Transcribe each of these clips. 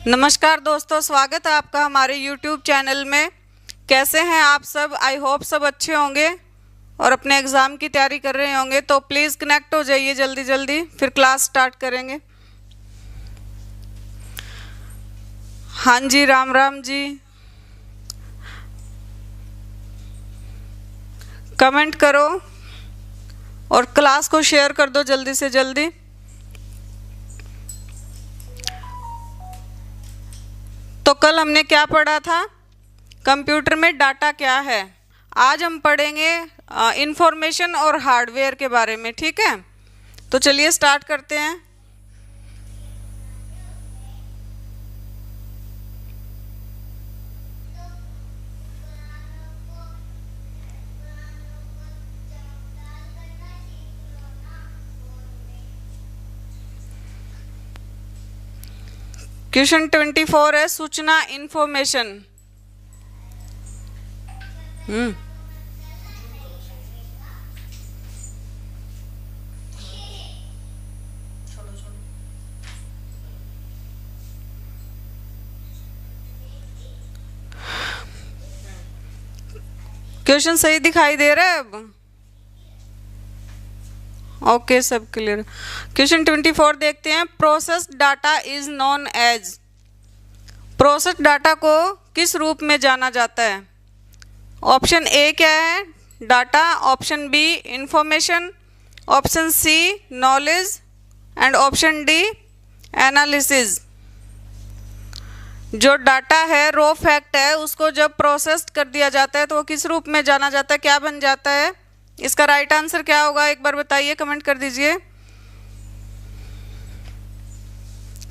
नमस्कार दोस्तों, स्वागत है आपका हमारे YouTube चैनल में। कैसे हैं आप सब? आई होप सब अच्छे होंगे और अपने एग्ज़ाम की तैयारी कर रहे होंगे। तो प्लीज़ कनेक्ट हो जाइए जल्दी जल्दी, फिर क्लास स्टार्ट करेंगे। हाँ जी, राम राम जी। कमेंट करो और क्लास को शेयर कर दो जल्दी से जल्दी। तो कल हमने क्या पढ़ा था? कंप्यूटर में डाटा क्या है। आज हम पढ़ेंगे इंफॉर्मेशन और हार्डवेयर के बारे में। ठीक है, तो चलिए स्टार्ट करते हैं। क्वेश्चन 24 है सूचना इंफॉर्मेशन। क्वेश्चन सही दिखाई दे रहा है अब? ओके, सब क्लियर। क्वेश्चन 24 देखते हैं। Process data is known as. Process data को किस रूप में जाना जाता है? ऑप्शन ए क्या है? Data. Option B information. Option C knowledge and option D analysis. जो डाटा है, रॉ फैक्ट है, उसको जब प्रोसेस कर दिया जाता है तो वो किस रूप में जाना जाता है, क्या बन जाता है? इसका राइट आंसर क्या होगा, एक बार बताइए, कमेंट कर दीजिए।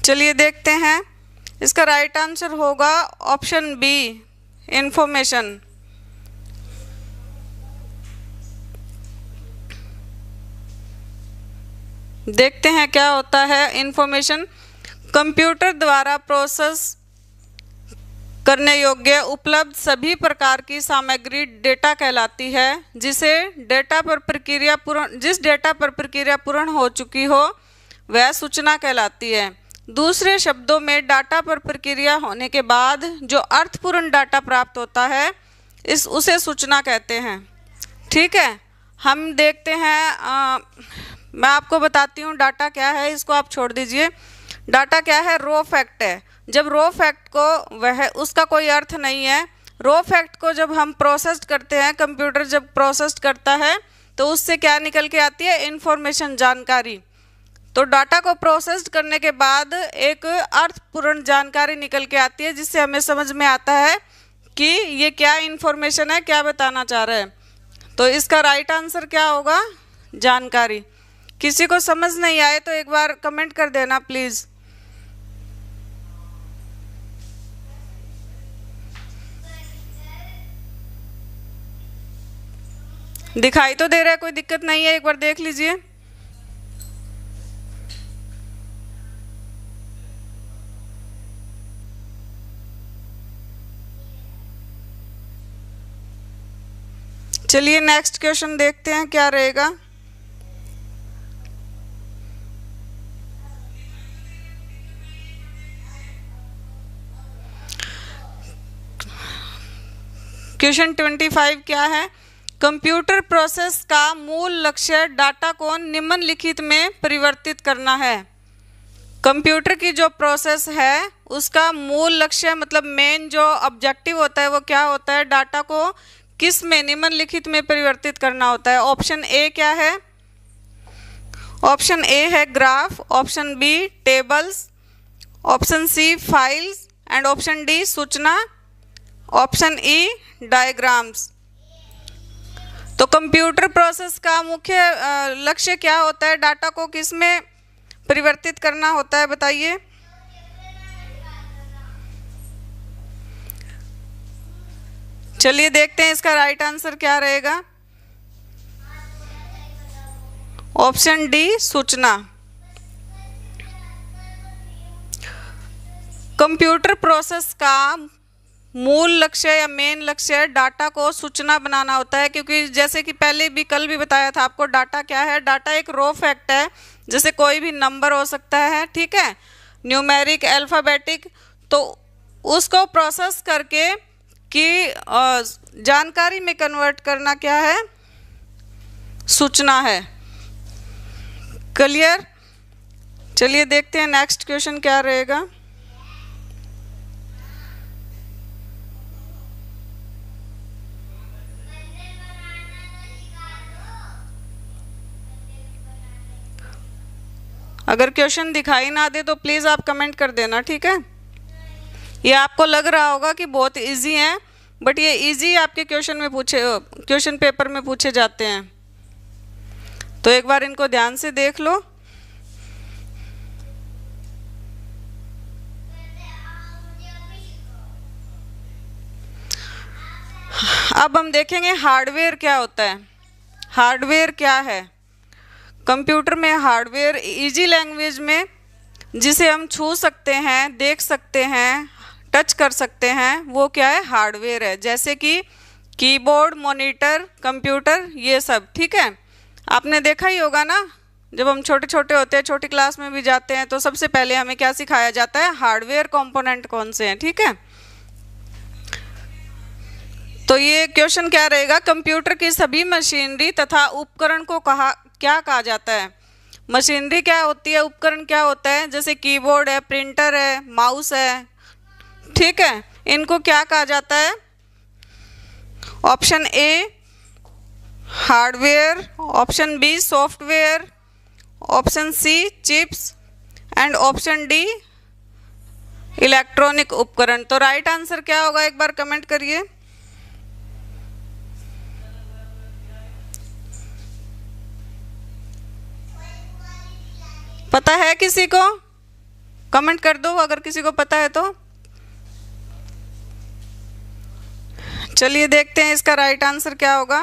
चलिए देखते हैं। इसका राइट आंसर होगा ऑप्शन बी इंफॉर्मेशन। देखते हैं क्या होता है इंफॉर्मेशन। कंप्यूटर द्वारा प्रोसेस करने योग्य उपलब्ध सभी प्रकार की सामग्री डेटा कहलाती है। जिस डेटा पर प्रक्रिया पूर्ण हो चुकी हो वह सूचना कहलाती है। दूसरे शब्दों में, डाटा पर प्रक्रिया होने के बाद जो अर्थपूर्ण डाटा प्राप्त होता है उसे सूचना कहते हैं। ठीक है, हम देखते हैं। मैं आपको बताती हूँ डाटा क्या है, इसको आप छोड़ दीजिए। डाटा क्या है? रॉ फैक्ट है। जब रॉ फैक्ट को उसका कोई अर्थ नहीं है। रॉ फैक्ट को जब हम प्रोसेस करते हैं, कंप्यूटर जब प्रोसेस करता है तो उससे क्या निकल के आती है? इंफॉर्मेशन, जानकारी। तो डाटा को प्रोसेस करने के बाद एक अर्थपूर्ण जानकारी निकल के आती है, जिससे हमें समझ में आता है कि ये क्या इंफॉर्मेशन है, क्या बताना चाह रहा है। तो इसका राइट आंसर क्या होगा? जानकारी। किसी को समझ नहीं आए तो एक बार कमेंट कर देना प्लीज़। दिखाई तो दे रहा है, कोई दिक्कत नहीं है, एक बार देख लीजिए। चलिए नेक्स्ट क्वेश्चन देखते हैं क्या रहेगा। क्वेश्चन 25 क्या है? कंप्यूटर प्रोसेस का मूल लक्ष्य डाटा को निम्नलिखित में परिवर्तित करना है। कंप्यूटर की जो प्रोसेस है उसका मूल लक्ष्य, मतलब मेन जो ऑब्जेक्टिव होता है वो क्या होता है? डाटा को किस में, निम्नलिखित में परिवर्तित करना होता है। ऑप्शन ए क्या है? ऑप्शन ए है graph. Option B tables. Option C files and option D सूचना। Option E diagrams. तो कंप्यूटर प्रोसेस का मुख्य लक्ष्य क्या होता है? डाटा को किस में परिवर्तित करना होता है, बताइए। चलिए देखते हैं इसका राइट आंसर क्या रहेगा। ऑप्शन डी सूचना। कंप्यूटर प्रोसेस का मूल लक्ष्य या मेन लक्ष्य डाटा को सूचना बनाना होता है, क्योंकि जैसे कि पहले भी कल भी बताया था आपको, डाटा क्या है? डाटा एक रॉ फैक्ट है, जैसे कोई भी नंबर हो सकता है, ठीक है, न्यूमेरिक, अल्फ़ाबेटिक। तो उसको प्रोसेस करके कि जानकारी में कन्वर्ट करना क्या है, सूचना है। क्लियर? चलिए देखते हैं नेक्स्ट क्वेश्चन क्या रहेगा। अगर क्वेश्चन दिखाई ना दे तो प्लीज़ आप कमेंट कर देना, ठीक है। ये आपको लग रहा होगा कि बहुत इजी है, बट ये इजी आपके क्वेश्चन पेपर में पूछे जाते हैं। तो एक बार इनको ध्यान से देख लो। अब हम देखेंगे हार्डवेयर क्या होता है। हार्डवेयर क्या है? कंप्यूटर में हार्डवेयर इजी लैंग्वेज में जिसे हम छू सकते हैं, देख सकते हैं, टच कर सकते हैं, वो क्या है? हार्डवेयर है। जैसे कि कीबोर्ड, मॉनिटर, कंप्यूटर, ये सब, ठीक है। आपने देखा ही होगा ना, जब हम छोटे छोटे होते हैं, छोटी क्लास में भी जाते हैं, तो सबसे पहले हमें क्या सिखाया जाता है? हार्डवेयर कंपोनेंट कौन से हैं, ठीक है। तो ये क्वेश्चन क्या रहेगा? कंप्यूटर की सभी मशीनरी तथा उपकरण को क्या कहा जाता है? मशीनरी क्या होती है, उपकरण क्या होता है? जैसे कीबोर्ड है, प्रिंटर है, माउस है, ठीक है। इनको क्या कहा जाता है? Option A hardware, option B software, option C chips and option D electronic उपकरण। तो राइट आंसर क्या होगा, एक बार कमेंट करिए। पता है किसी को? कमेंट कर दो अगर किसी को पता है तो। चलिए देखते हैं इसका राइट आंसर क्या होगा।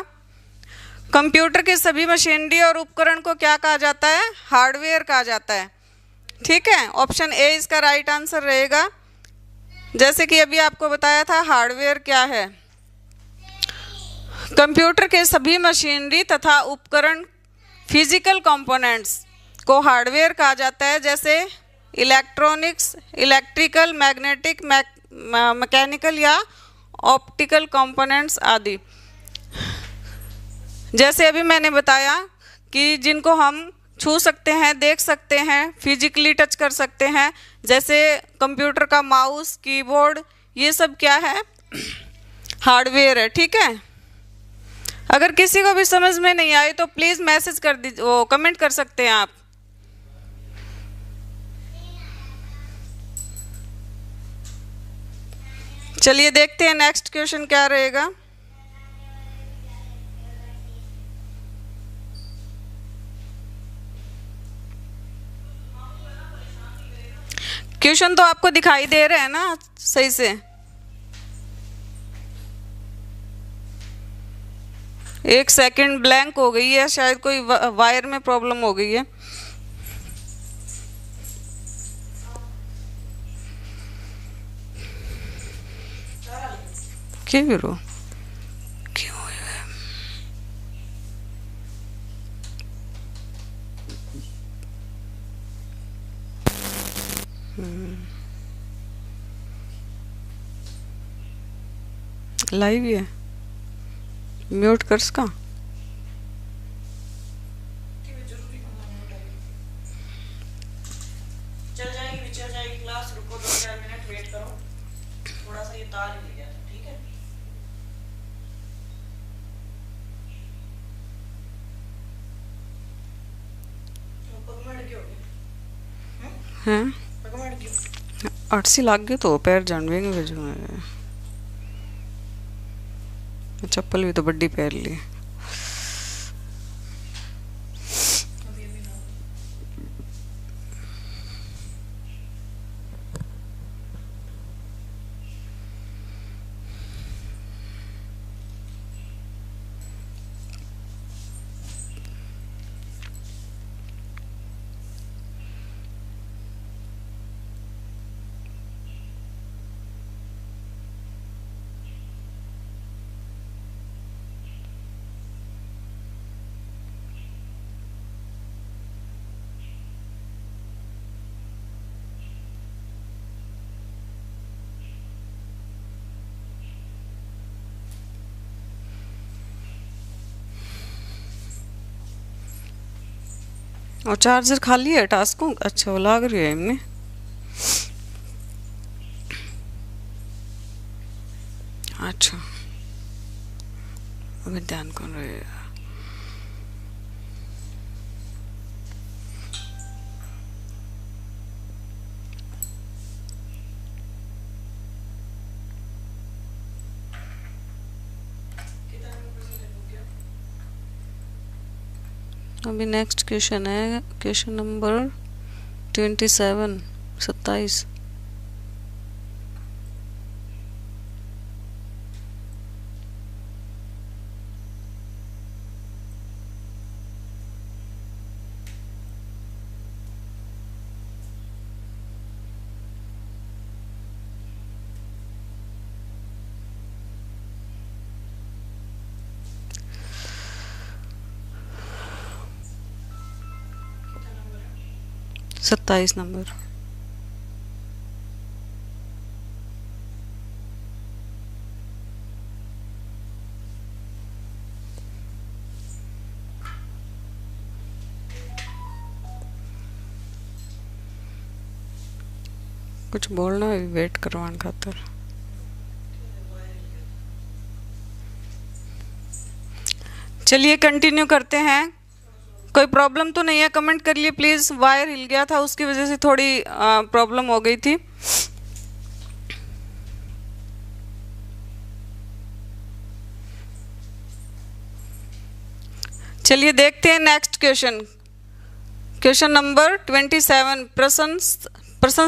कंप्यूटर की सभी मशीनरी और उपकरण को क्या कहा जाता है? हार्डवेयर कहा जाता है, ठीक है। ऑप्शन ए इसका राइट आंसर रहेगा। जैसे कि अभी आपको बताया था, हार्डवेयर क्या है? कंप्यूटर के सभी मशीनरी तथा उपकरण, फिजिकल कंपोनेंट्स को हार्डवेयर कहा जाता है। जैसे इलेक्ट्रॉनिक्स, इलेक्ट्रिकल, मैग्नेटिक, मैकेनिकल या ऑप्टिकल कंपोनेंट्स आदि। जैसे अभी मैंने बताया कि जिनको हम छू सकते हैं, देख सकते हैं, फिजिकली टच कर सकते हैं, जैसे कंप्यूटर का माउस, कीबोर्ड, ये सब क्या है? हार्डवेयर है, ठीक है। अगर किसी को भी समझ में नहीं आई तो प्लीज़ मैसेज कर दीजिए, वो कमेंट कर सकते हैं आप। चलिए देखते हैं नेक्स्ट क्वेश्चन क्या रहेगा। क्वेश्चन तो आपको दिखाई दे रहे हैं ना सही से? एक सेकंड ब्लैंक हो गई है, शायद कोई वायर में प्रॉब्लम हो गई है। क्यों रो क्यों? लाइव है, म्यूट कर इसका। चल जाएगी क्लास, रुको 2-4 मिनट वेट करो, थोड़ा सा ये तार हिल गया था, ठीक है। हैं अर्सी लाग गए तो पैर जानवेंगे भेजो। चप्पल भी तो बड्डी पैर ली। और चार्जर खाली है टास्कों, अच्छा वो लाग रही है इनमें। अच्छा अभी ध्यान कौन रहेगा। अभी नेक्स्ट क्वेश्चन है क्वेश्चन नंबर 27 27। सत्ताईस नंबर। कुछ बोलना है वेट करवाने खातर। चलिए कंटिन्यू करते हैं। कोई प्रॉब्लम तो नहीं है, कमेंट कर लिए प्लीज़। वायर हिल गया था उसकी वजह से थोड़ी प्रॉब्लम हो गई थी। चलिए देखते हैं नेक्स्ट क्वेश्चन। क्वेश्चन नंबर 27 प्रश्न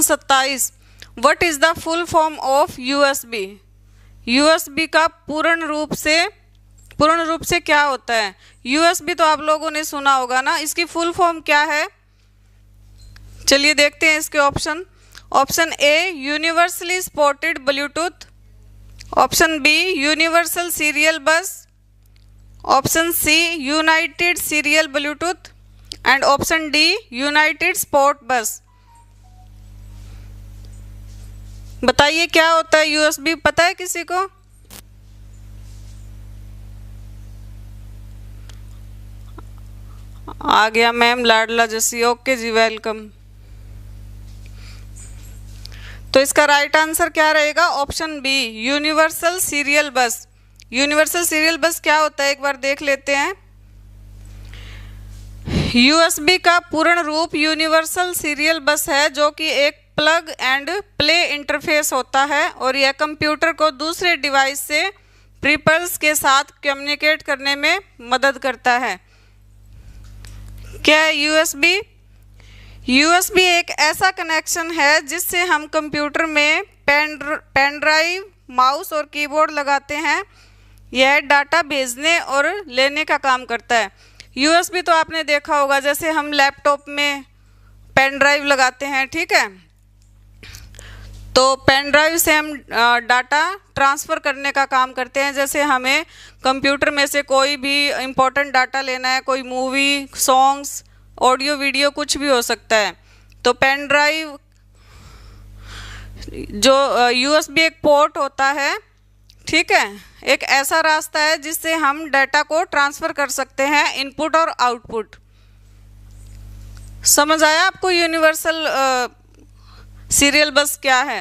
27। What is the full form of USB? USB का पूर्ण रूप से क्या होता है? यूएसबी तो आप लोगों ने सुना होगा ना, इसकी फुल फॉर्म क्या है? चलिए देखते हैं इसके option. Option A universally supported Bluetooth, option B universal serial bus, option C united serial Bluetooth and option D united sport bus. बताइए क्या होता है यूएसबी, पता है किसी को? आ गया मैम लाडला जैसी, ओके जी वेलकम। तो इसका राइट आंसर क्या रहेगा? Option B universal serial bus. Universal serial bus क्या होता है एक बार देख लेते हैं। यूएसबी का पूर्ण रूप यूनिवर्सल सीरियल बस है, जो कि एक प्लग एंड प्ले इंटरफेस होता है और यह कंप्यूटर को दूसरे डिवाइस से प्रीपल्स के साथ कम्युनिकेट करने में मदद करता है। क्या है यूएसबी? यूएसबी एक ऐसा कनेक्शन है जिससे हम कंप्यूटर में पेन ड्राइव, माउस और कीबोर्ड लगाते हैं। यह डाटा भेजने और लेने का काम करता है। यूएसबी तो आपने देखा होगा, जैसे हम लैपटॉप में पेन ड्राइव लगाते हैं, ठीक है, तो पेन ड्राइव से हम डाटा ट्रांसफ़र करने का काम करते हैं। जैसे हमें कंप्यूटर में से कोई भी इम्पोर्टेंट डाटा लेना है, कोई मूवी, सॉन्ग्स, ऑडियो वीडियो कुछ भी हो सकता है, तो पेन ड्राइव जो यूएसबी एक पोर्ट होता है, ठीक है, एक ऐसा रास्ता है जिससे हम डाटा को ट्रांसफ़र कर सकते हैं, इनपुट और आउटपुट। समझ आया आपको यूनिवर्सल सीरियल बस क्या है?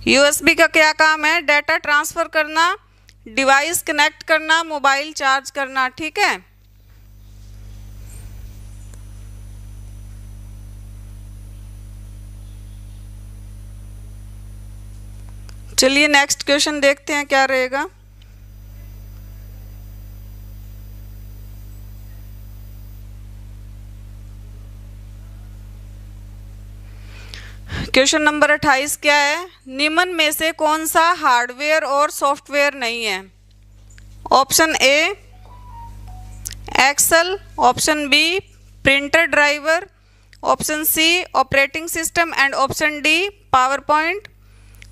यूएसबी का क्या काम है? डाटा ट्रांसफर करना, डिवाइस कनेक्ट करना, मोबाइल चार्ज करना, ठीक है। चलिए नेक्स्ट क्वेश्चन देखते हैं क्या रहेगा। क्वेश्चन नंबर 28 क्या है? निम्न में से कौन सा हार्डवेयर और सॉफ्टवेयर नहीं है? Option A Excel, option B printer driver, option C operating system and option D PowerPoint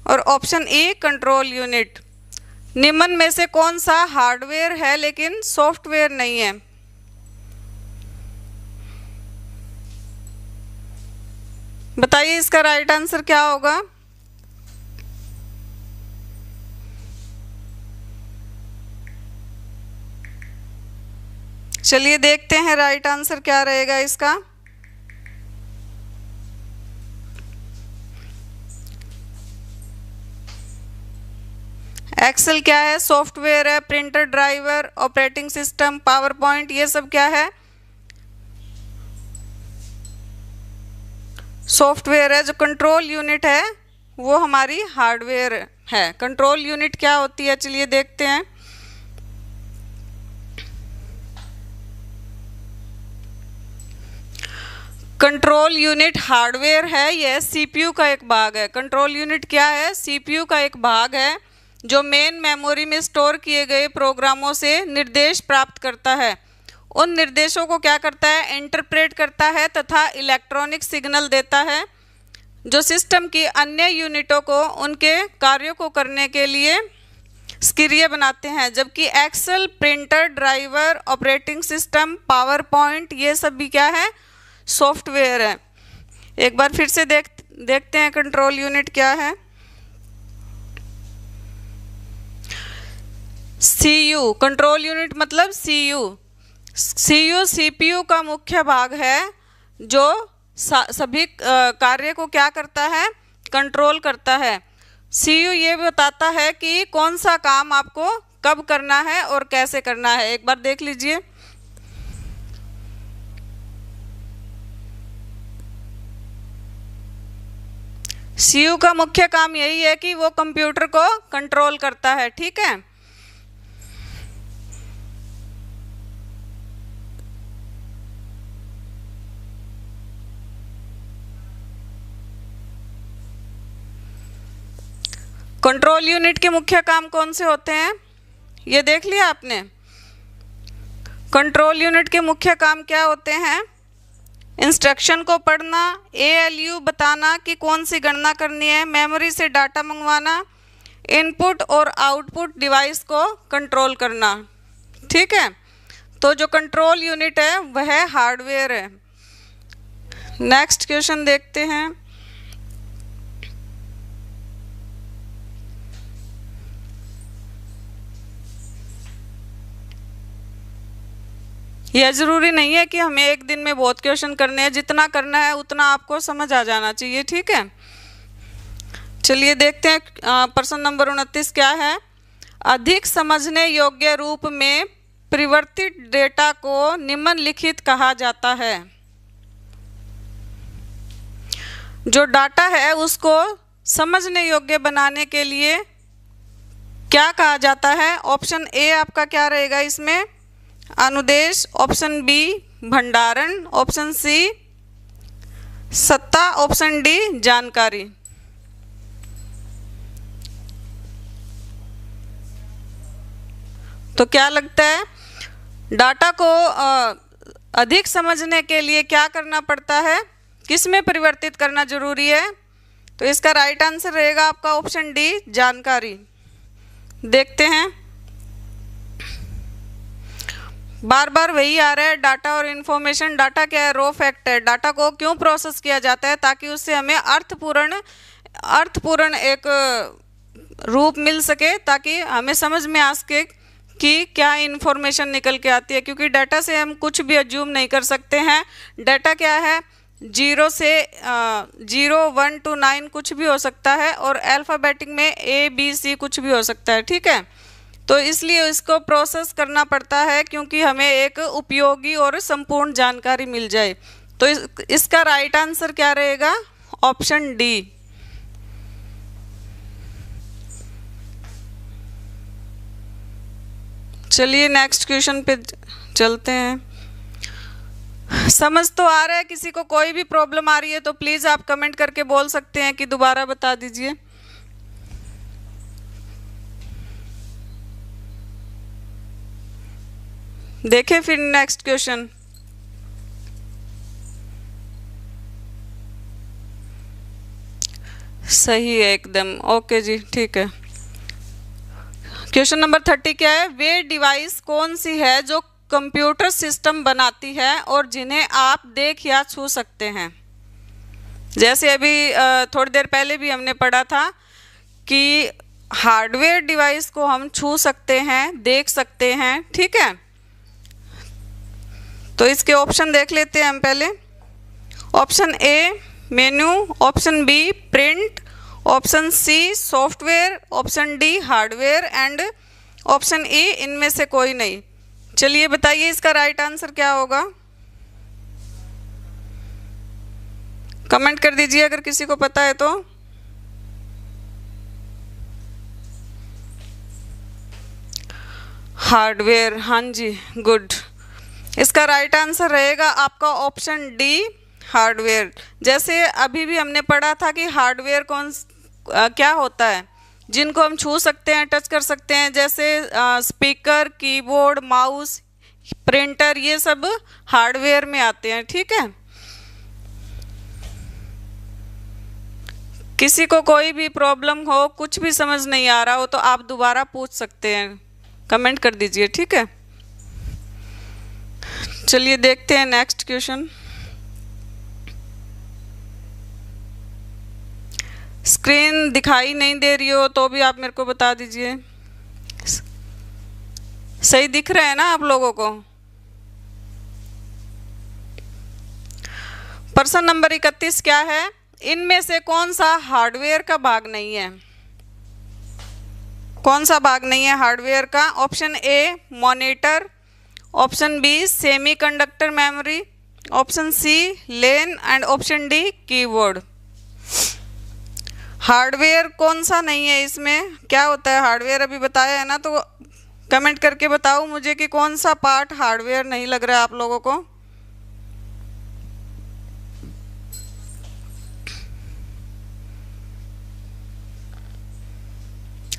और ऑप्शन ई कंट्रोल यूनिट। निम्न में से कौन सा हार्डवेयर है लेकिन सॉफ्टवेयर नहीं है? बताइए इसका राइट आंसर क्या होगा? चलिए देखते हैं राइट आंसर क्या रहेगा इसका। एक्सेल क्या है? सॉफ्टवेयर है, printer, driver, operating system, PowerPoint, ये सब क्या है? सॉफ्टवेयर है। जो कंट्रोल यूनिट है वो हमारी हार्डवेयर है। कंट्रोल यूनिट क्या होती है, चलिए देखते हैं। कंट्रोल यूनिट हार्डवेयर है, यह सीपीयू का एक भाग है। कंट्रोल यूनिट क्या है? सीपीयू का एक भाग है जो मेन मेमोरी में स्टोर किए गए प्रोग्रामों से निर्देश प्राप्त करता है। उन निर्देशों को क्या करता है? इंटरप्रेट करता है तथा इलेक्ट्रॉनिक सिग्नल देता है जो सिस्टम की अन्य यूनिटों को उनके कार्यों को करने के लिए सक्रिय बनाते हैं। जबकि Excel, printer, driver, operating system, PowerPoint, ये सब भी क्या है? सॉफ्टवेयर है। एक बार फिर से देखते हैं कंट्रोल यूनिट क्या है। सीयू, कंट्रोल यूनिट मतलब सीयू। सीयू सीपीयू का मुख्य भाग है जो सभी कार्य को क्या करता है? कंट्रोल करता है। सीयू ये बताता है कि कौन सा काम आपको कब करना है और कैसे करना है। एक बार देख लीजिए। सीयू का मुख्य काम यही है कि वो कंप्यूटर को कंट्रोल करता है। ठीक है। कंट्रोल यूनिट के मुख्य काम कौन से होते हैं, ये देख लिया आपने। कंट्रोल यूनिट के मुख्य काम क्या होते हैं? इंस्ट्रक्शन को पढ़ना, एएलयू बताना कि कौन सी गणना करनी है, मेमोरी से डाटा मंगवाना, इनपुट और आउटपुट डिवाइस को कंट्रोल करना। ठीक है। तो जो कंट्रोल यूनिट है वह हार्डवेयर है। नेक्स्ट क्वेश्चन देखते हैं। यह ज़रूरी नहीं है कि हमें एक दिन में बहुत क्वेश्चन करने हैं, जितना करना है उतना आपको समझ आ जाना चाहिए। ठीक है। चलिए देखते हैं प्रश्न नंबर 29 क्या है। अधिक समझने योग्य रूप में परिवर्तित डेटा को निम्नलिखित कहा जाता है। जो डाटा है उसको समझने योग्य बनाने के लिए क्या कहा जाता है? ऑप्शन ए आपका क्या रहेगा इसमें? अनुदेश, ऑप्शन बी भंडारण, ऑप्शन सी सत्ता, ऑप्शन डी जानकारी। तो क्या लगता है डाटा को अधिक समझने के लिए क्या करना पड़ता है, किस में परिवर्तित करना जरूरी है? तो इसका राइट आंसर रहेगा आपका ऑप्शन डी जानकारी। देखते हैं। बार बार वही आ रहा है, डाटा और इन्फॉर्मेशन। डाटा क्या है? रॉ फैक्ट है। डाटा को क्यों प्रोसेस किया जाता है? ताकि उससे हमें अर्थपूर्ण एक रूप मिल सके, ताकि हमें समझ में आ सके कि क्या इन्फॉर्मेशन निकल के आती है। क्योंकि डाटा से हम कुछ भी अज्यूम नहीं कर सकते हैं। डाटा क्या है? 0 से 0, 1 to 9 कुछ भी हो सकता है, और अल्फ़ाबेटिक में ABC कुछ भी हो सकता है। ठीक है। तो इसलिए इसको प्रोसेस करना पड़ता है क्योंकि हमें एक उपयोगी और संपूर्ण जानकारी मिल जाए। तो इसका राइट आंसर क्या रहेगा? Option D. चलिए नेक्स्ट क्वेश्चन पे चलते हैं। समझ तो आ रहा है? किसी को कोई भी प्रॉब्लम आ रही है तो प्लीज़ आप कमेंट करके बोल सकते हैं कि दोबारा बता दीजिए। देखें फिर नेक्स्ट क्वेश्चन। सही है एकदम। ओके जी, ठीक है। क्वेश्चन नंबर 30 क्या है? वे डिवाइस कौन सी है जो कंप्यूटर सिस्टम बनाती है और जिन्हें आप देख या छू सकते हैं? जैसे अभी थोड़ी देर पहले भी हमने पढ़ा था कि हार्डवेयर डिवाइस को हम छू सकते हैं, देख सकते हैं। ठीक है। तो इसके ऑप्शन देख लेते हैं हम पहले। Option A menu, option B print, option C software, option D hardware and option E इनमें से कोई नहीं। चलिए बताइए इसका राइट आंसर क्या होगा, कमेंट कर दीजिए अगर किसी को पता है तो। हार्डवेयर, हाँ जी गुड। इसका राइट आंसर रहेगा आपका ऑप्शन डी हार्डवेयर। जैसे अभी भी हमने पढ़ा था कि हार्डवेयर क्या होता है, जिनको हम छू सकते हैं, टच कर सकते हैं, जैसे स्पीकर, कीबोर्ड, माउस, प्रिंटर, ये सब हार्डवेयर में आते हैं। ठीक है, किसी को कोई भी प्रॉब्लम हो, कुछ भी समझ नहीं आ रहा हो तो आप दोबारा पूछ सकते हैं, कमेंट कर दीजिए। ठीक है, चलिए देखते हैं नेक्स्ट क्वेश्चन। स्क्रीन दिखाई नहीं दे रही हो तो भी आप मेरे को बता दीजिए। सही दिख रहा है ना आप लोगों को? प्रश्न नंबर 31 क्या है, इनमें से कौन सा हार्डवेयर का भाग नहीं है? कौन सा भाग नहीं है हार्डवेयर का? Option A monitor, option B semiconductor memory, option C LAN and option D keyboard. Hardware कौन सा नहीं है इसमें? क्या होता है हार्डवेयर, अभी बताया है ना, तो कमेंट करके बताओ मुझे कि कौन सा पार्ट हार्डवेयर नहीं लग रहा है आप लोगों को।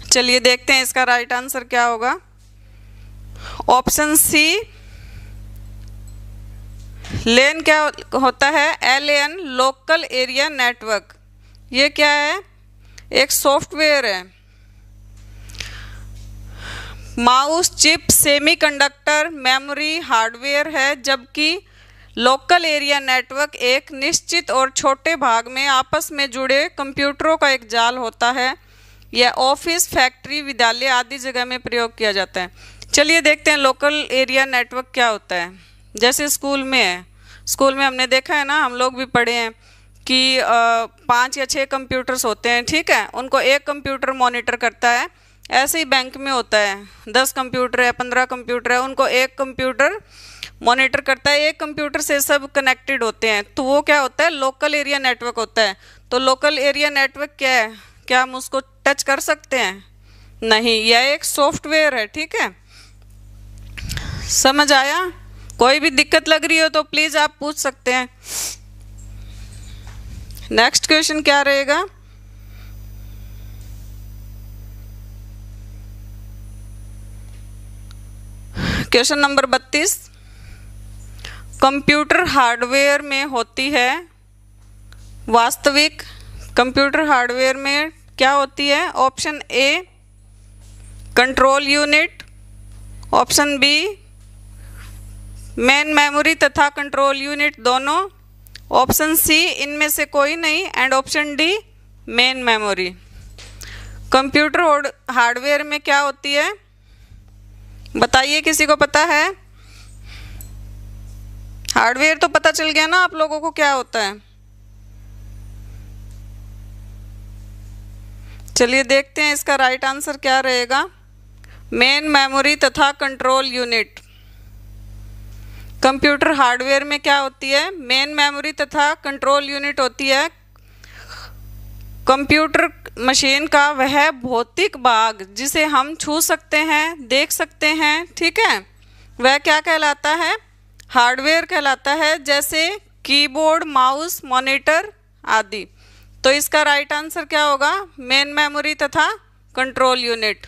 चलिए देखते हैं इसका राइट आंसर क्या होगा। ऑप्शन सी लेन क्या होता है? LAN local area network. ये क्या है? एक सॉफ्टवेयर है। Mouse chip semiconductor memory hardware है, जबकि लोकल एरिया नेटवर्क एक निश्चित और छोटे भाग में आपस में जुड़े कंप्यूटरों का एक जाल होता है। यह ऑफिस, फैक्ट्री, विद्यालय आदि जगह में प्रयोग किया जाता है। चलिए देखते हैं लोकल एरिया नेटवर्क क्या होता है। जैसे स्कूल में है, स्कूल में हमने देखा है ना, हम लोग भी पढ़े हैं कि 5 या 6 कंप्यूटर्स होते हैं। ठीक है, उनको एक कंप्यूटर मॉनिटर करता है। ऐसे ही बैंक में होता है, 10 कंप्यूटर है, 15 कंप्यूटर है, उनको एक कंप्यूटर मॉनिटर करता है। एक कंप्यूटर से सब कनेक्टेड होते हैं, तो वो क्या होता है? लोकल एरिया नेटवर्क होता है। तो लोकल एरिया नेटवर्क क्या है? क्या हम उसको टच कर सकते हैं? नहीं, यह एक सॉफ्टवेयर है। ठीक है, समझ आया? कोई भी दिक्कत लग रही हो तो प्लीज़ आप पूछ सकते हैं। नेक्स्ट क्वेश्चन क्या रहेगा? क्वेश्चन नंबर 32, कंप्यूटर हार्डवेयर में होती है वास्तविक। कंप्यूटर हार्डवेयर में क्या होती है? Option A control unit, option B main memory तथा कंट्रोल यूनिट दोनों, ऑप्शन सी इनमें से कोई नहीं and option D main memory. Computer hardware में क्या होती है बताइए, किसी को पता है? हार्डवेयर तो पता चल गया ना आप लोगों को क्या होता है। चलिए देखते हैं इसका राइट आंसर क्या रहेगा। मेन मेमोरी तथा कंट्रोल यूनिट। कंप्यूटर हार्डवेयर में क्या होती है? मेन मेमोरी तथा कंट्रोल यूनिट होती है कंप्यूटर मशीन का वह भौतिक भाग जिसे हम छू सकते हैं, देख सकते हैं। ठीक है, वह क्या कहलाता है? हार्डवेयर कहलाता है, जैसे कीबोर्ड, माउस, मॉनिटर आदि। तो इसका राइट आंसर क्या होगा? मेन मेमोरी तथा control unit.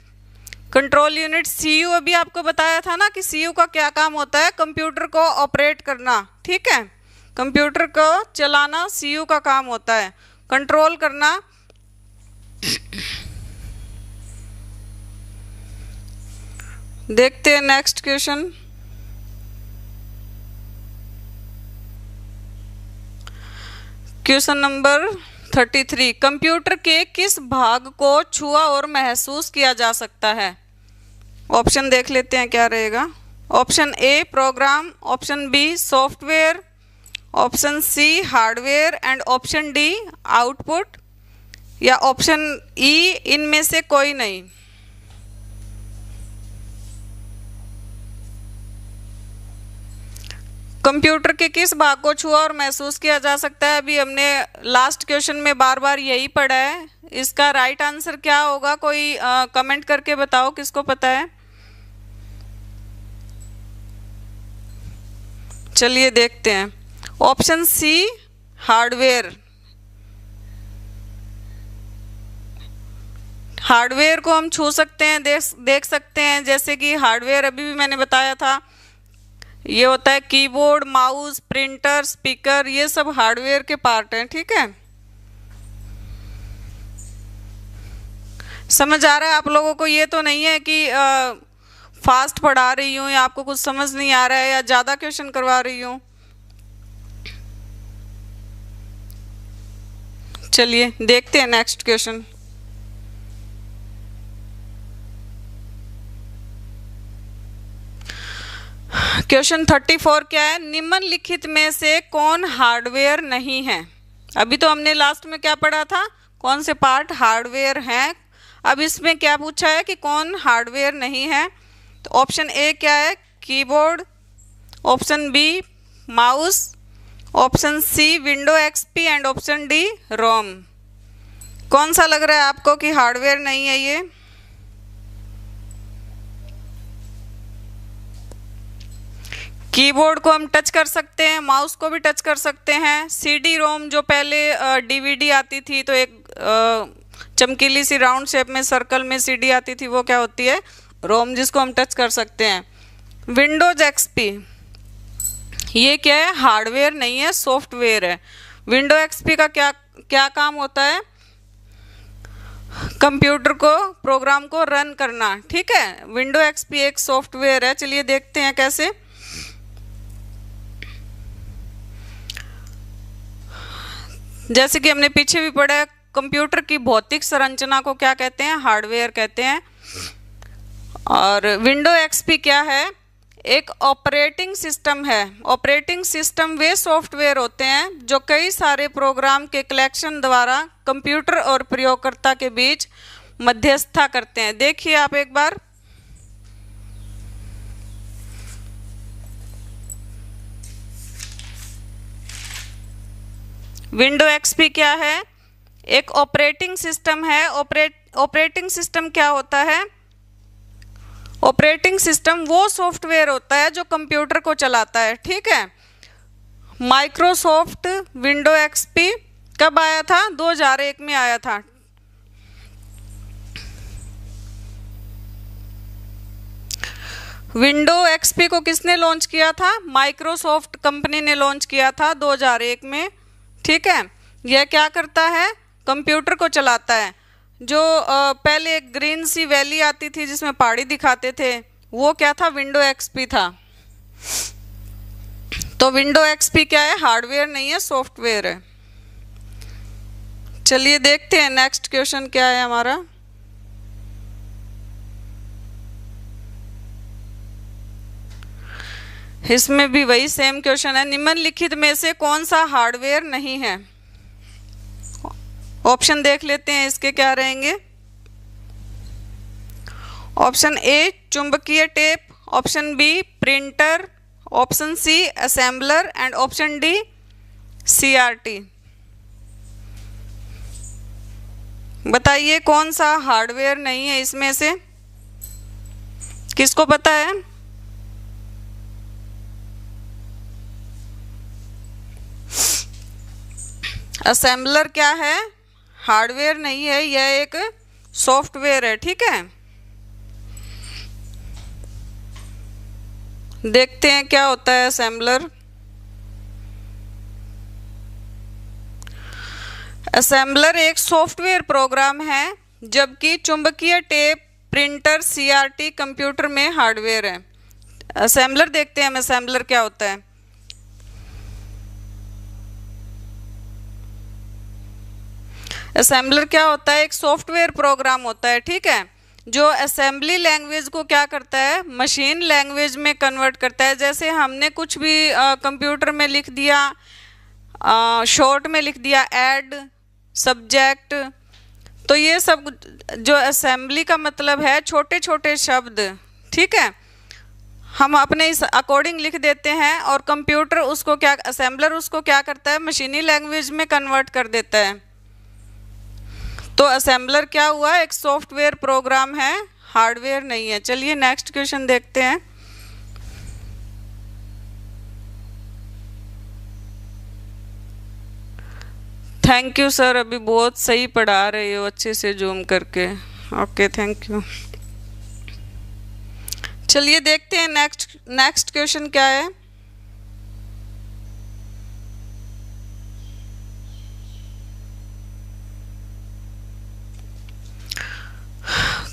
Control unit CU अभी आपको बताया था ना कि सीयू का क्या काम होता है? कंप्यूटर को ऑपरेट करना। ठीक है, कंप्यूटर को चलाना सीयू का काम होता है, कंट्रोल करना। देखते हैं next question. Question number 33, computer के किस भाग को छुआ और महसूस किया जा सकता है? ऑप्शन देख लेते हैं क्या रहेगा। Option A program, option B software, option C hardware and option D output, या ऑप्शन ई इनमें से कोई नहीं। कंप्यूटर के किस भाग को छुआ और महसूस किया जा सकता है? अभी हमने लास्ट क्वेश्चन में बार बार यही पढ़ा है। इसका राइट आंसर क्या होगा? कोई कमेंट करके बताओ किसको पता है। चलिए देखते हैं। Option C hardware. हार्डवेयर को हम छू सकते हैं, देख सकते हैं। जैसे कि हार्डवेयर अभी भी मैंने बताया था, ये होता है कीबोर्ड, माउस, प्रिंटर, स्पीकर, ये सब हार्डवेयर के पार्ट हैं। ठीक है, समझ आ रहा है आप लोगों को? ये तो नहीं है कि फास्ट पढ़ा रही हूँ या आपको कुछ समझ नहीं आ रहा है या ज़्यादा क्वेश्चन करवा रही हूँ। चलिए देखते हैं नेक्स्ट क्वेश्चन। क्वेश्चन 34 क्या है? निम्नलिखित में से कौन हार्डवेयर नहीं है? अभी तो हमने लास्ट में क्या पढ़ा था, कौन से पार्ट हार्डवेयर हैं। अब इसमें क्या पूछा है कि कौन हार्डवेयर नहीं है? तो ऑप्शन ए क्या है? Keyboard, option B mouse, option C window XP and option D ROM. कौन सा लग रहा है आपको कि हार्डवेयर नहीं है ये? कीबोर्ड को हम टच कर सकते हैं, माउस को भी टच कर सकते हैं। सीडी रोम जो पहले डीवीडी आती थी तो एक चमकीली सी राउंड शेप में सर्कल में सीडी आती थी, वो क्या होती है? रोम, जिसको हम टच कर सकते हैं। विंडोज एक्सपी ये क्या है? हार्डवेयर नहीं है, सॉफ्टवेयर है। विंडो एक्सपी का क्या काम होता है? कंप्यूटर को, प्रोग्राम को रन करना। ठीक है, विंडो एक्सपी एक सॉफ्टवेयर है। चलिए देखते हैं कैसे। जैसे कि हमने पीछे भी पढ़ा है, कंप्यूटर की भौतिक संरचना को क्या कहते हैं? हार्डवेयर कहते हैं। और विंडो एक्सपी क्या है? एक ऑपरेटिंग सिस्टम है। ऑपरेटिंग सिस्टम वे सॉफ्टवेयर होते हैं जो कई सारे प्रोग्राम के कलेक्शन द्वारा कंप्यूटर और प्रयोगकर्ता के बीच मध्यस्थता करते हैं। देखिए आप एक बार, विंडो एक्सपी क्या है? एक ऑपरेटिंग सिस्टम है। ऑपरेटिंग सिस्टम क्या होता है? ऑपरेटिंग सिस्टम वो सॉफ्टवेयर होता है जो कंप्यूटर को चलाता है। ठीक है, माइक्रोसॉफ्ट विंडो एक्सपी कब आया था? 2001 में आया था। विंडो एक्सपी को किसने लॉन्च किया था? माइक्रोसॉफ्ट कंपनी ने लॉन्च किया था 2001 में। ठीक है, यह क्या करता है? कंप्यूटर को चलाता है। जो पहले एक ग्रीन सी वैली आती थी जिसमें पहाड़ी दिखाते थे, वो क्या था? विंडो एक्सपी था। तो विंडो एक्सपी क्या है? हार्डवेयर नहीं है, सॉफ्टवेयर है। चलिए देखते हैं नेक्स्ट क्वेश्चन क्या है हमारा। इसमें भी वही सेम क्वेश्चन है। निम्नलिखित में से कौन सा हार्डवेयर नहीं है? ऑप्शन देख लेते हैं इसके क्या रहेंगे। ऑप्शन ए चुंबकीय tape, option B printer, option C assembler and option D CRT. बताइए कौन सा हार्डवेयर नहीं है इसमें से? किसको पता है? असेंबलर क्या है? हार्डवेयर नहीं है, यह एक सॉफ्टवेयर है। ठीक है, देखते हैं क्या होता है असेंबलर। असेंबलर एक सॉफ्टवेयर प्रोग्राम है, जबकि चुंबकीय टेप, प्रिंटर, सीआरटी कंप्यूटर में हार्डवेयर है। असेंबलर देखते हैं हम, असेंबलर क्या होता है। असेंबलर क्या होता है? एक सॉफ्टवेयर प्रोग्राम होता है। ठीक है, जो असेंबली लैंग्वेज को क्या करता है, मशीन लैंग्वेज में कन्वर्ट करता है। जैसे हमने कुछ भी कंप्यूटर में लिख दिया, शॉर्ट में लिख दिया ऐड सब्जेक्ट, तो ये सब जो असेंबली का मतलब है छोटे छोटे शब्द, ठीक है, हम अपने इस अकॉर्डिंग लिख देते हैं और कंप्यूटर उसको क्या, असेंबलर उसको क्या करता है, मशीनी लैंग्वेज में कन्वर्ट कर देता है। तो असेंबलर क्या हुआ, एक सॉफ्टवेयर प्रोग्राम है, हार्डवेयर नहीं है। चलिए नेक्स्ट क्वेश्चन देखते हैं। थैंक यू सर, अभी बहुत सही पढ़ा रहे हो, अच्छे से जूम करके। Okay thank you. चलिए देखते हैं नेक्स्ट क्वेश्चन क्या है।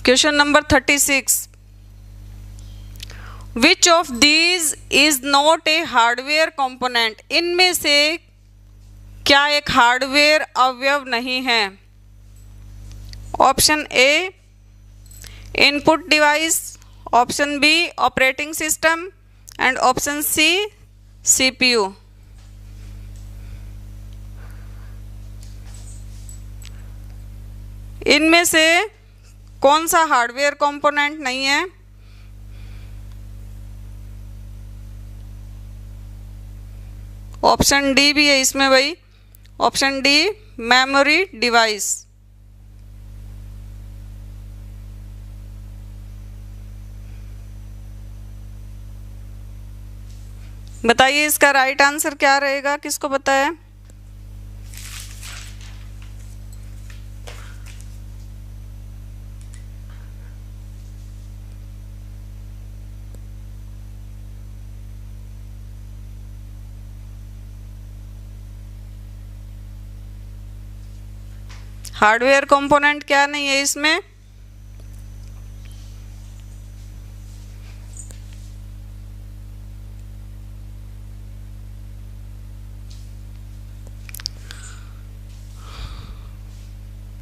Question number 36, which of these is not a hardware component, इनमें से क्या एक हार्डवेयर अवयव नहीं है। Option A input device, option B operating system and option C CPU. इनमें से कौन सा हार्डवेयर कंपोनेंट नहीं है। ऑप्शन डी भी है इसमें भाई, ऑप्शन डी मेमोरी डिवाइस। बताइए इसका राइट आंसर क्या रहेगा, किसको पता है। हार्डवेयर कंपोनेंट क्या नहीं है इसमें।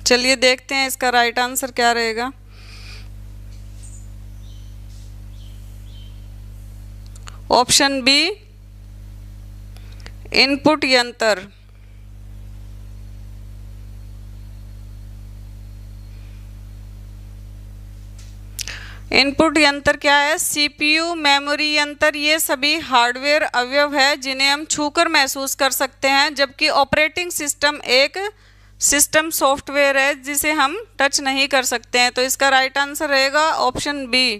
चलिए देखते हैं इसका राइट आंसर क्या रहेगा। ऑप्शन बी इनपुट यंत्र। इनपुट यंत्र क्या है, सीपीयू, मेमोरी यंत्र, ये सभी हार्डवेयर अवयव है जिन्हें हम छूकर महसूस कर सकते हैं, जबकि ऑपरेटिंग सिस्टम एक सिस्टम सॉफ्टवेयर है जिसे हम टच नहीं कर सकते हैं। तो इसका राइट आंसर रहेगा ऑप्शन बी।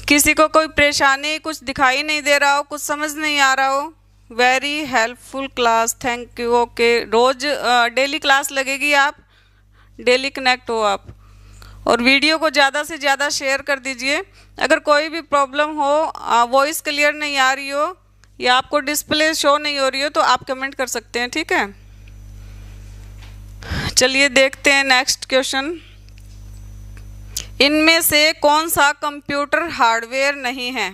किसी को कोई परेशानी, कुछ दिखाई नहीं दे रहा हो, कुछ समझ नहीं आ रहा हो, very helpful class, thank you. Okay, रोज डेली क्लास लगेगी, आप डेली कनेक्ट हो आप, और वीडियो को ज़्यादा से ज़्यादा शेयर कर दीजिए। अगर कोई भी प्रॉब्लम हो, वॉइस क्लियर नहीं आ रही हो या आपको डिस्प्ले शो नहीं हो रही हो, तो आप कमेंट कर सकते हैं, ठीक है। चलिए देखते हैं नेक्स्ट क्वेश्चन। इनमें से कौन सा कंप्यूटर हार्डवेयर नहीं है।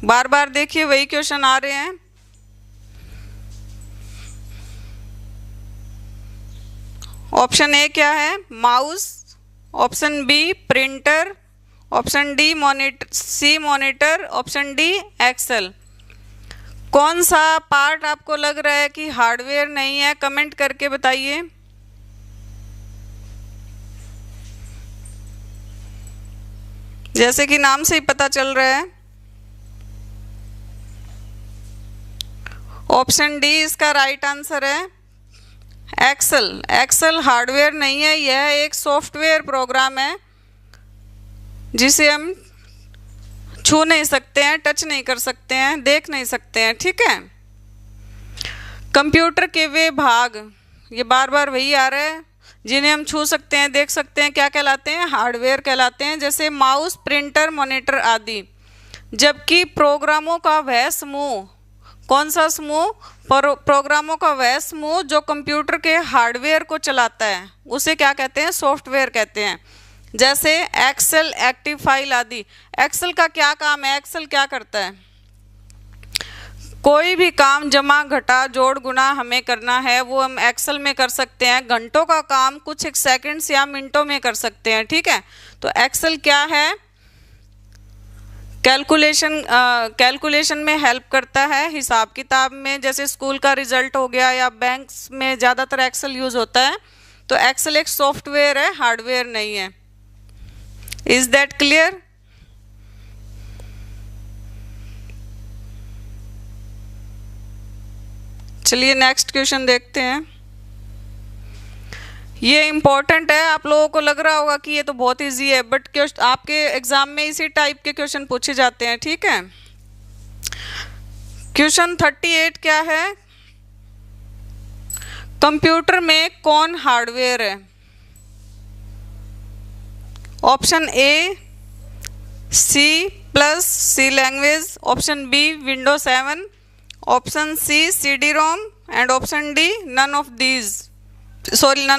बार बार देखिए वही क्वेश्चन आ रहे हैं। ऑप्शन ए क्या है, mouse, option B printer, option D C monitor, option D Excel. कौन सा पार्ट आपको लग रहा है कि हार्डवेयर नहीं है, कमेंट करके बताइए। जैसे कि नाम से ही पता चल रहा है, ऑप्शन डी इसका राइट आंसर है। एक्सेल, एक्सेल हार्डवेयर नहीं है, यह एक सॉफ्टवेयर प्रोग्राम है जिसे हम छू नहीं सकते हैं, टच नहीं कर सकते हैं, देख नहीं सकते हैं, ठीक है। कंप्यूटर के वे भाग, ये बार बार वही आ रहा है, जिन्हें हम छू सकते हैं, देख सकते हैं, क्या कहलाते हैं, हार्डवेयर कहलाते हैं, जैसे माउस, प्रिंटर, मॉनिटर आदि। जबकि प्रोग्रामों का वह समूह, कौन सा समूह, प्रोग्रामों का वह समूह जो कंप्यूटर के हार्डवेयर को चलाता है, उसे क्या कहते हैं, सॉफ्टवेयर कहते हैं। जैसे एक्सेल, एक्टिव फाइल आदि। एक्सेल का क्या काम है, एक्सेल क्या करता है, कोई भी काम जमा घटा जोड़ गुणा हमें करना है वो हम एक्सेल में कर सकते हैं। घंटों का काम कुछ एक सेकंड्स या मिनटों में कर सकते हैं, ठीक है। तो एक्सेल क्या है, कैलकुलेशन में हेल्प करता है, हिसाब किताब में, जैसे स्कूल का रिजल्ट हो गया या बैंक्स में ज़्यादातर एक्सेल यूज़ होता है। तो एक्सेल एक सॉफ्टवेयर है, हार्डवेयर नहीं है। Is that clear? चलिए नेक्स्ट क्वेश्चन देखते हैं। ये इम्पोर्टेंट है, आप लोगों को लग रहा होगा कि ये तो बहुत इजी है, बट आपके एग्जाम में इसी टाइप के क्वेश्चन पूछे जाते हैं, ठीक है। क्वेश्चन 38 क्या है, कंप्यूटर में कौन हार्डवेयर है? Option A C plus C language, option B Windows 7, option C CD ROM and option D none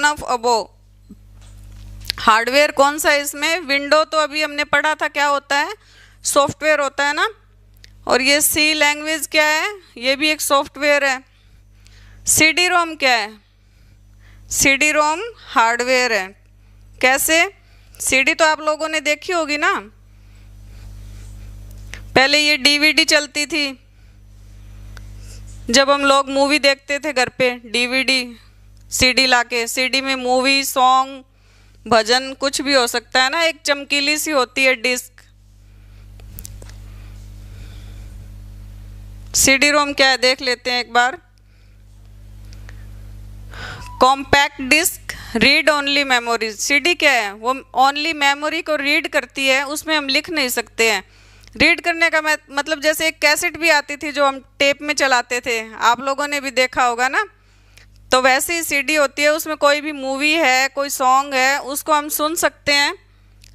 of above. Hardware कौन सा है इसमें? विंडो तो अभी हमने पढ़ा था क्या होता है, सॉफ्टवेयर होता है ना। और ये सी लैंग्वेज क्या है, ये भी एक सॉफ्टवेयर है। CD ROM क्या है? CD ROM हार्डवेयर है। कैसे? CD तो आप लोगों ने देखी होगी ना, पहले ये DVD चलती थी, जब हम लोग मूवी देखते थे घर पे, DVD CD लाके, CD में मूवी, सॉन्ग, भजन कुछ भी हो सकता है ना, एक चमकीली सी होती है डिस्क। CD ROM क्या है देख लेते हैं एक बार। Compact disc, read only memory. CD क्या है? वो ओनली मेमोरी को रीड करती है, उसमें हम लिख नहीं सकते हैं। रीड करने का मतलब जैसे एक कैसेट भी आती थी जो हम टेप में चलाते थे, आप लोगों ने भी देखा होगा ना, तो वैसे ही CD होती है, उसमें कोई भी मूवी है, कोई सॉन्ग है, उसको हम सुन सकते हैं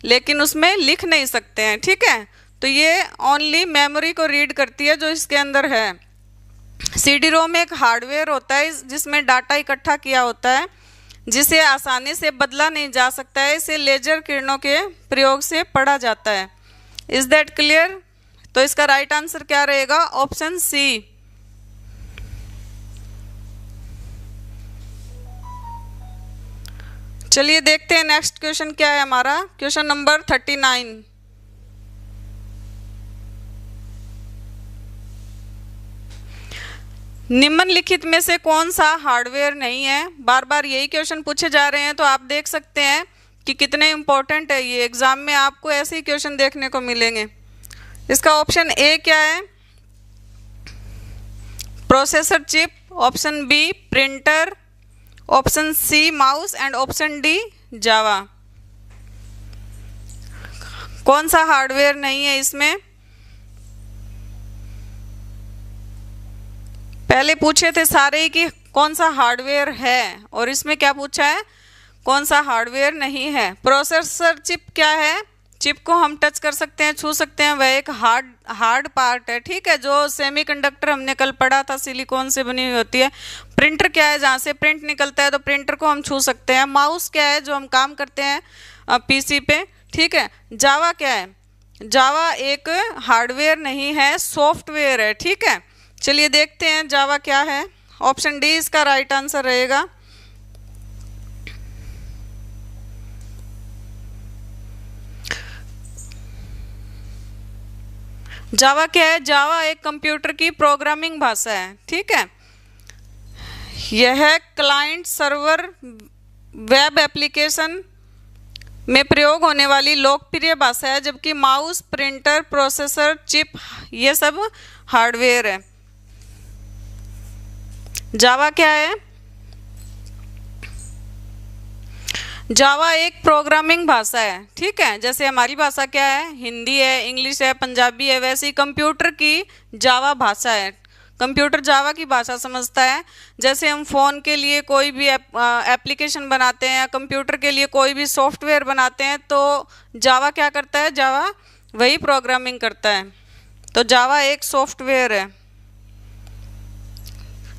लेकिन उसमें लिख नहीं सकते हैं, ठीक है। तो ये ओनली मेमोरी को रीड करती है जो इसके अंदर है। CD ROM एक हार्डवेयर होता है जिसमें डाटा इकट्ठा किया होता है, जिसे आसानी से बदला नहीं जा सकता है, इसे लेजर किरणों के प्रयोग से पढ़ा जाता है। Is that clear? तो इसका राइट आंसर क्या रहेगा? Option C. चलिए देखते हैं नेक्स्ट क्वेश्चन क्या है हमारा। Question number 39। निम्नलिखित में से कौन सा हार्डवेयर नहीं है? बार बार यही क्वेश्चन पूछे जा रहे हैं, तो आप देख सकते हैं कि कितने इंपॉर्टेंट है ये। एग्जाम में आपको ऐसे ही क्वेश्चन देखने को मिलेंगे। इसका ऑप्शन ए क्या है? Processor chip, option B printer, option C mouse and option D Java. कौन सा हार्डवेयर नहीं है इसमें? पहले पूछे थे सारे ही कि कौन सा हार्डवेयर है, और इसमें क्या पूछा है? कौन सा हार्डवेयर नहीं है। प्रोसेसर चिप क्या है? चिप को हम टच कर सकते हैं, छू सकते हैं, वह एक हार्ड पार्ट है, ठीक है, जो सेमीकंडक्टर हमने कल पढ़ा था, सिलिकॉन से बनी हुई होती है। प्रिंटर क्या है? जहाँ से प्रिंट निकलता है, तो प्रिंटर को हम छू सकते हैं। माउस क्या है? जो हम काम करते हैं PC पे, ठीक है। जावा क्या है? जावा एक हार्डवेयर नहीं है, सॉफ्टवेयर है, ठीक है। चलिए देखते हैं जावा क्या है। ऑप्शन डी इसका राइट आंसर रहेगा। जावा क्या है? जावा एक कंप्यूटर की प्रोग्रामिंग भाषा है, ठीक है। यह क्लाइंट सर्वर वेब एप्लीकेशन में प्रयोग होने वाली लोकप्रिय भाषा है, जबकि माउस, प्रिंटर, प्रोसेसर, चिप ये सब हार्डवेयर है। जावा क्या है? जावा एक प्रोग्रामिंग भाषा है, ठीक है। जैसे हमारी भाषा क्या है? हिंदी है, इंग्लिश है, पंजाबी है, वैसे ही कंप्यूटर की जावा भाषा है। कंप्यूटर जावा की भाषा समझता है। जैसे हम फ़ोन के लिए कोई भी एप्लीकेशन बनाते हैं या कंप्यूटर के लिए कोई भी सॉफ्टवेयर बनाते हैं, तो जावा क्या करता है? जावा वही प्रोग्रामिंग करता है। तो जावा एक सॉफ्टवेयर है।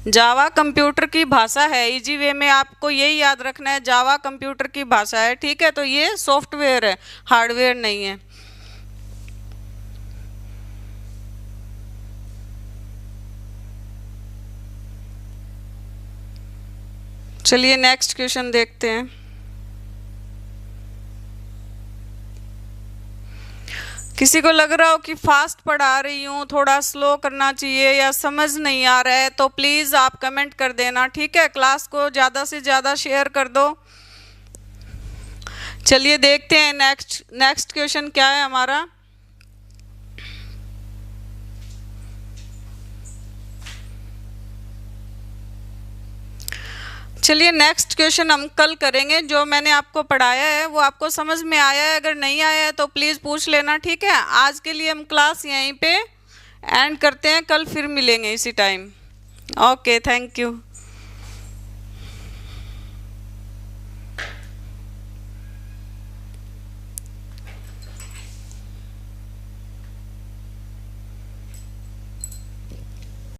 जावा कंप्यूटर की भाषा है। इजी वे में आपको यही याद रखना है, जावा कंप्यूटर की भाषा है, ठीक है। तो ये सॉफ्टवेयर है, हार्डवेयर नहीं है। चलिए नेक्स्ट क्वेश्चन देखते हैं। किसी को लग रहा हो कि फास्ट पढ़ा रही हूँ, थोड़ा स्लो करना चाहिए या समझ नहीं आ रहा है, तो प्लीज़ आप कमेंट कर देना, ठीक है। क्लास को ज़्यादा से ज़्यादा शेयर कर दो। चलिए देखते हैं नेक्स्ट क्वेश्चन क्या है हमारा। चलिए नेक्स्ट क्वेश्चन हम कल करेंगे। जो मैंने आपको पढ़ाया है वो आपको समझ में आया है, अगर नहीं आया है तो प्लीज़ पूछ लेना, ठीक है। आज के लिए हम क्लास यहीं पे एंड करते हैं, कल फिर मिलेंगे इसी टाइम। Okay, thank you.